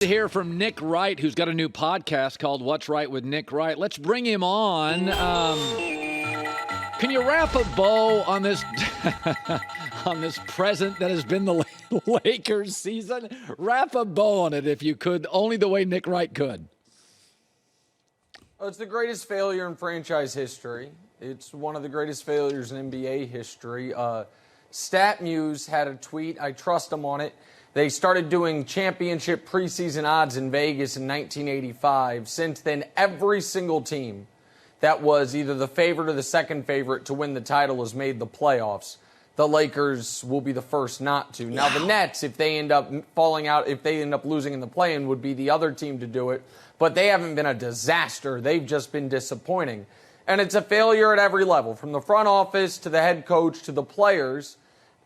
To hear from Nick Wright, who's got a new podcast called What's Right with Nick Wright. Let's bring him on. Can you wrap a bow on this on this present that has been the Lakers season? Wrap a bow on it if you could, only the way Nick Wright could. Well, it's the greatest failure in franchise history. It's one of the greatest failures in NBA history. StatMuse had a tweet. I trust them on it. They started doing championship preseason odds in Vegas in 1985. Since then, every single team that was either the favorite or the second favorite to win the title has made the playoffs. The Lakers will be the first not to. Now, the Nets, if they end up falling out, if they end up losing in the play-in, would be the other team to do it. But they haven't been a disaster. They've just been disappointing. And it's a failure at every level, from the front office to the head coach to the players.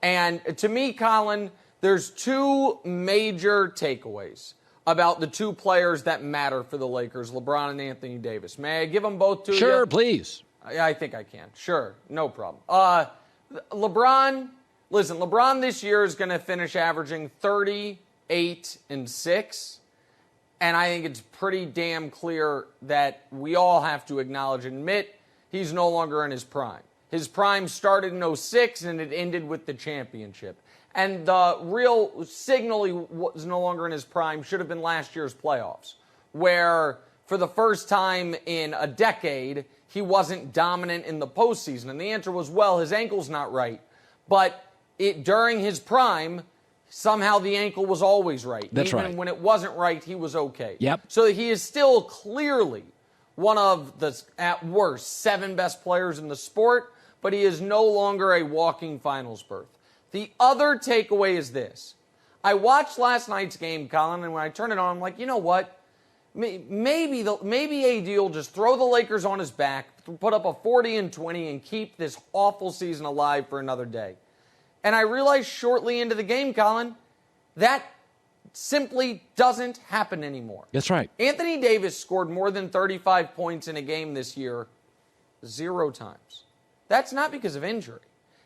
And to me, Colin, there's two major takeaways about the two players that matter for the Lakers, LeBron and Anthony Davis. May I give them both to you? Sure, please. I think I can. Sure, no problem. LeBron this year is going to finish averaging 38 and 6. And I think it's pretty damn clear that we all have to acknowledge and admit he's no longer in his prime. His prime started in 06 and it ended with the championship. And the real signal he was no longer in his prime should have been last year's playoffs, where for the first time in a decade, he wasn't dominant in the postseason. And the answer was, well, his ankle's not right. But during his prime, somehow the ankle was always right. That's right. Even when it wasn't right, he was okay. Yep. So he is still clearly one of the, at worst, 7 best players in the sport, but he is no longer a walking finals berth. The other takeaway is this. I watched last night's game, Colin, and when I turned it on, I'm like, you know what? Maybe AD will just throw the Lakers on his back, put up a 40 and 20, and keep this awful season alive for another day. And I realized shortly into the game, Colin, that simply doesn't happen anymore. That's right. Anthony Davis scored more than 35 points in a game this year 0 times. That's not because of injury.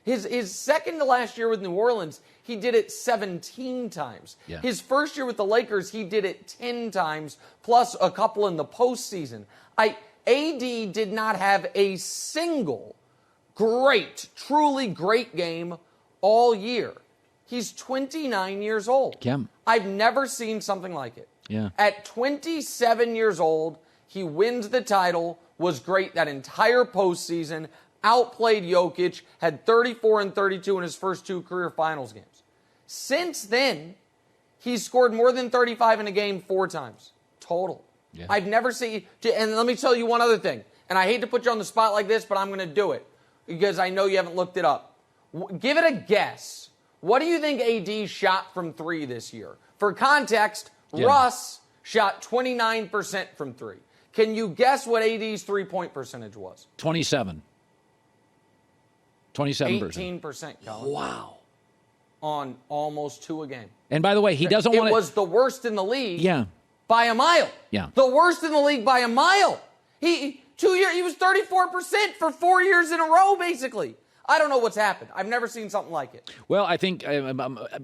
His second to last year with New Orleans, he did it 17 times. Yeah. His first year with the Lakers, he did it 10 times, plus a couple in the postseason. AD did not have a single great, truly great game all year. He's 29 years old. Yeah. I've never seen something like it. Yeah. At 27 years old, he wins the title, was great that entire postseason, outplayed Jokic, had 34 and 32 in his first 2 career finals games. Since then, he's scored more than 35 in a game 4 times total. Yeah. I've never seen, and let me tell you one other thing, and I hate to put you on the spot like this, but I'm going to do it because I know you haven't looked it up. Give it a guess. What do you think AD shot from 3 this year? For context, Russ shot 29% from 3. Can you guess what AD's three-point percentage was? 27%. 18%, Colin. Wow. On almost 2 a game. And by the way, he doesn't want to... It was the worst in the league. Yeah. By a mile. Yeah. The worst in the league by a mile. He was 34% for 4 years in a row, basically. I don't know what's happened. I've never seen something like it. Well, I think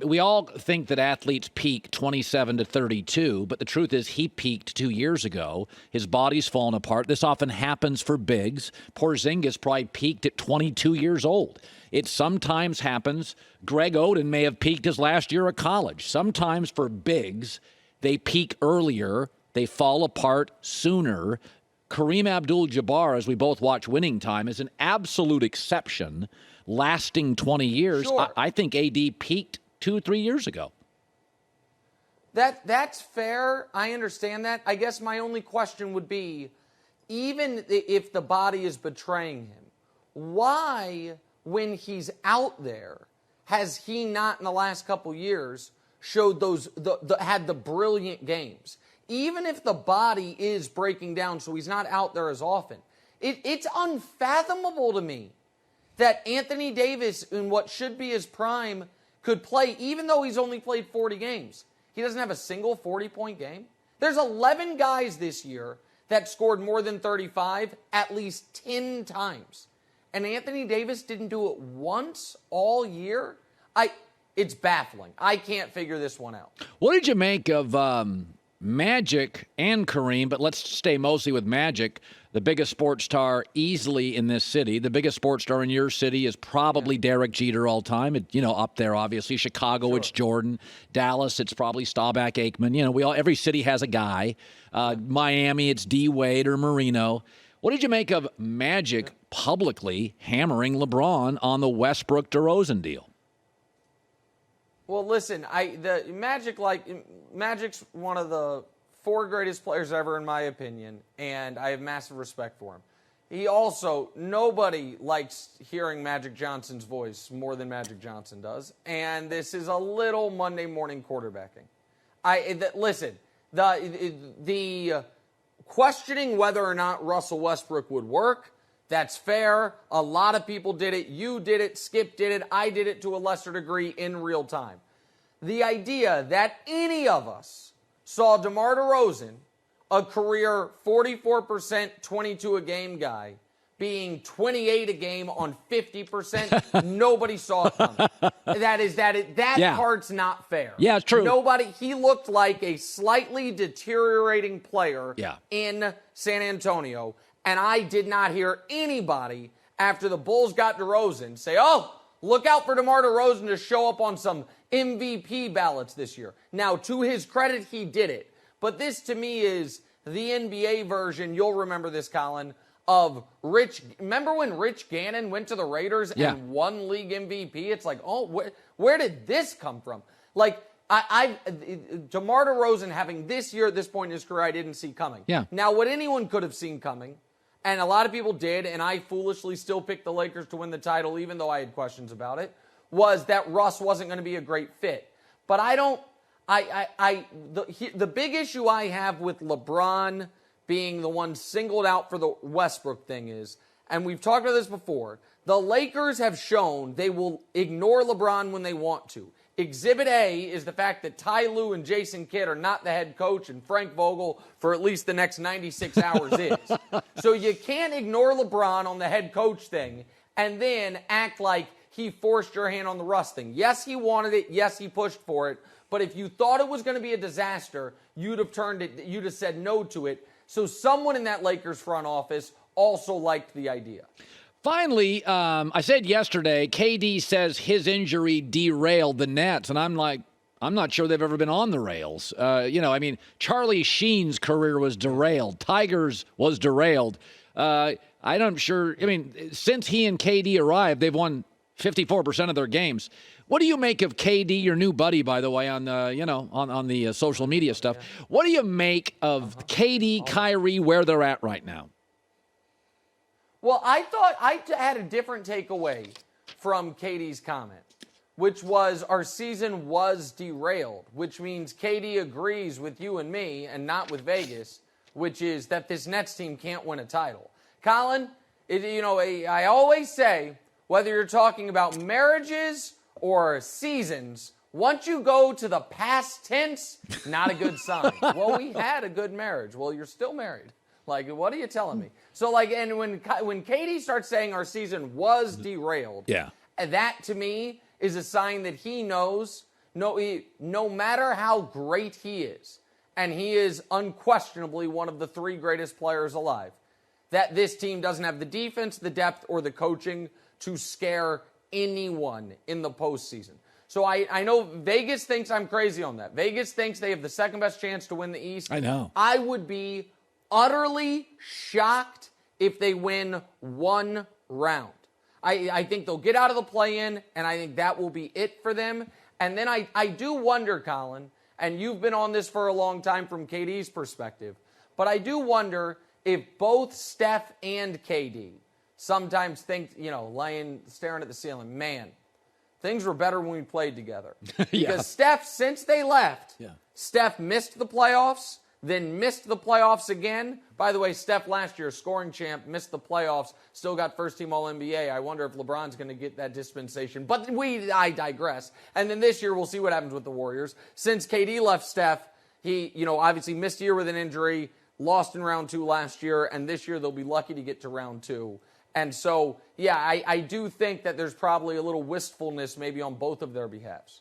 we all think that athletes peak 27 to 32, but the truth is he peaked 2 years ago. His body's fallen apart. This often happens for bigs. Porzingis probably peaked at 22 years old. It sometimes happens. Greg Oden may have peaked his last year of college. Sometimes for bigs, they peak earlier. They fall apart sooner. Kareem Abdul-Jabbar, as we both watch Winning Time, is an absolute exception, lasting 20 years. Sure. I think AD peaked 2 or 3 years ago. That's fair. I understand that. I guess my only question would be, even if the body is betraying him, why, when he's out there, has he not in the last couple years showed had the brilliant games? Even if the body is breaking down so he's not out there as often, it's unfathomable to me that Anthony Davis, in what should be his prime, could play, even though he's only played 40 games. He doesn't have a single 40-point game. There's 11 guys this year that scored more than 35 at least 10 times. And Anthony Davis didn't do it once all year? It's baffling. I can't figure this one out. What did you make of Magic and Kareem, but let's stay mostly with Magic, the biggest sports star easily in this city. The biggest sports star in your city is probably Derek Jeter all time. Up there, obviously. Chicago, It's Jordan. Dallas, it's probably Staubach Aikman. Every city has a guy. Miami, it's D. Wade or Marino. What did you make of Magic publicly hammering LeBron on the Westbrook-DeRozan deal? Well, listen, Magic's one of the 4 greatest players ever, in my opinion, and I have massive respect for him. Nobody likes hearing Magic Johnson's voice more than Magic Johnson does, and this is a little Monday morning quarterbacking. The questioning whether or not Russell Westbrook would work, that's fair. A lot of people did it. You did it. Skip did it. I did it to a lesser degree in real time. The idea that any of us saw DeMar DeRozan, a career 44%, 22 a game guy, being 28 a game on 50%, nobody saw it coming. That part's not fair. Yeah, it's true. He looked like a slightly deteriorating player Yeah. in San Antonio. And I did not hear anybody after the Bulls got DeRozan say, oh, look out for DeMar DeRozan to show up on some MVP ballots this year. Now, to his credit, he did it. But this, to me, is the NBA version, you'll remember this, Colin, of remember when Rich Gannon went to the Raiders and won league MVP? It's like, oh, where did this come from? Like, DeMar DeRozan having this year at this point in his career, I didn't see coming. Yeah. Now, what anyone could have seen coming, and a lot of people did, and I foolishly still picked the Lakers to win the title, even though I had questions about it, was that Russ wasn't going to be a great fit. But the big issue I have with LeBron being the one singled out for the Westbrook thing is, and we've talked about this before, the Lakers have shown they will ignore LeBron when they want to. Exhibit A is the fact that Ty Lue and Jason Kidd are not the head coach and Frank Vogel for at least the next 96 hours is. So you can't ignore LeBron on the head coach thing and then act like he forced your hand on the Russ thing. Yes, he wanted it. Yes, he pushed for it. But if you thought it was going to be a disaster, you'd have said no to it. So someone in that Lakers front office also liked the idea. Finally, I said yesterday, KD says his injury derailed the Nets, and I'm like, I'm not sure they've ever been on the rails. Charlie Sheen's career was derailed. Tiger's was derailed. Since he and KD arrived, they've won 54% of their games. What do you make of KD, your new buddy, by the way, on the social media stuff? Yeah. What do you make of KD, Kyrie, where they're at right now? Well, I thought I had a different takeaway from KD's comment, which was our season was derailed, which means KD agrees with you and me and not with Vegas, which is that this Nets team can't win a title. Colin, I always say, whether you're talking about marriages or seasons, once you go to the past tense, not a good sign. Well, we had a good marriage. Well, you're still married. Like, what are you telling me? So, and when KD starts saying our season was derailed, that to me is a sign that he knows no matter how great he is, and he is unquestionably one of the 3 greatest players alive, that this team doesn't have the defense, the depth, or the coaching to scare anyone in the postseason. So I know Vegas thinks I'm crazy on that. Vegas thinks they have the second best chance to win the East. I know. I would be utterly shocked if they win one round. I think they'll get out of the play-in, and I think that will be it for them. And then I do wonder, Colin, and you've been on this for a long time from KD's perspective, but I do wonder if both Steph and KD sometimes think, staring at the ceiling, man, things were better when we played together. Because Steph, since they left, Steph missed the playoffs, then missed the playoffs again. By the way, Steph last year, scoring champ, missed the playoffs, still got first-team All-NBA. I wonder if LeBron's going to get that dispensation. But I digress. And then this year, we'll see what happens with the Warriors. Since KD left Steph, he, obviously missed a year with an injury, lost in round 2 last year, and this year they'll be lucky to get to round 2. And so, I do think that there's probably a little wistfulness maybe on both of their behalves.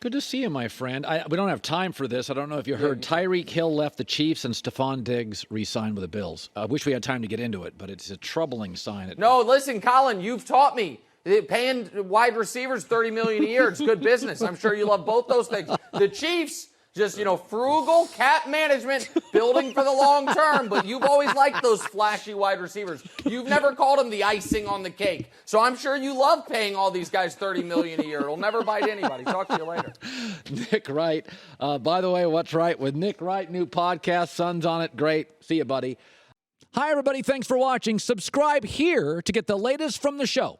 Good to see you, my friend. We don't have time for this. I don't know if you heard. Tyreek Hill left the Chiefs and Stephon Diggs re-signed with the Bills. I wish we had time to get into it, but it's a troubling sign. No, listen, Colin, you've taught me. Paying wide receivers $30 million a year, it's good business. I'm sure you love both those things. The Chiefs, just, frugal cap management, building for the long term, but you've always liked those flashy wide receivers. You've never called them the icing on the cake. So I'm sure you love paying all these guys $30 million a year. It'll never bite anybody. Talk to you later. Nick Wright. By the way, What's Right with Nick Wright, new podcast, Sun's on it. Great. See you, buddy. Hi, everybody. Thanks for watching. Subscribe here to get the latest from the show.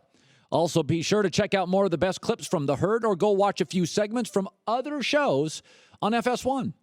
Also, be sure to check out more of the best clips from The Herd or go watch a few segments from other shows on FS1.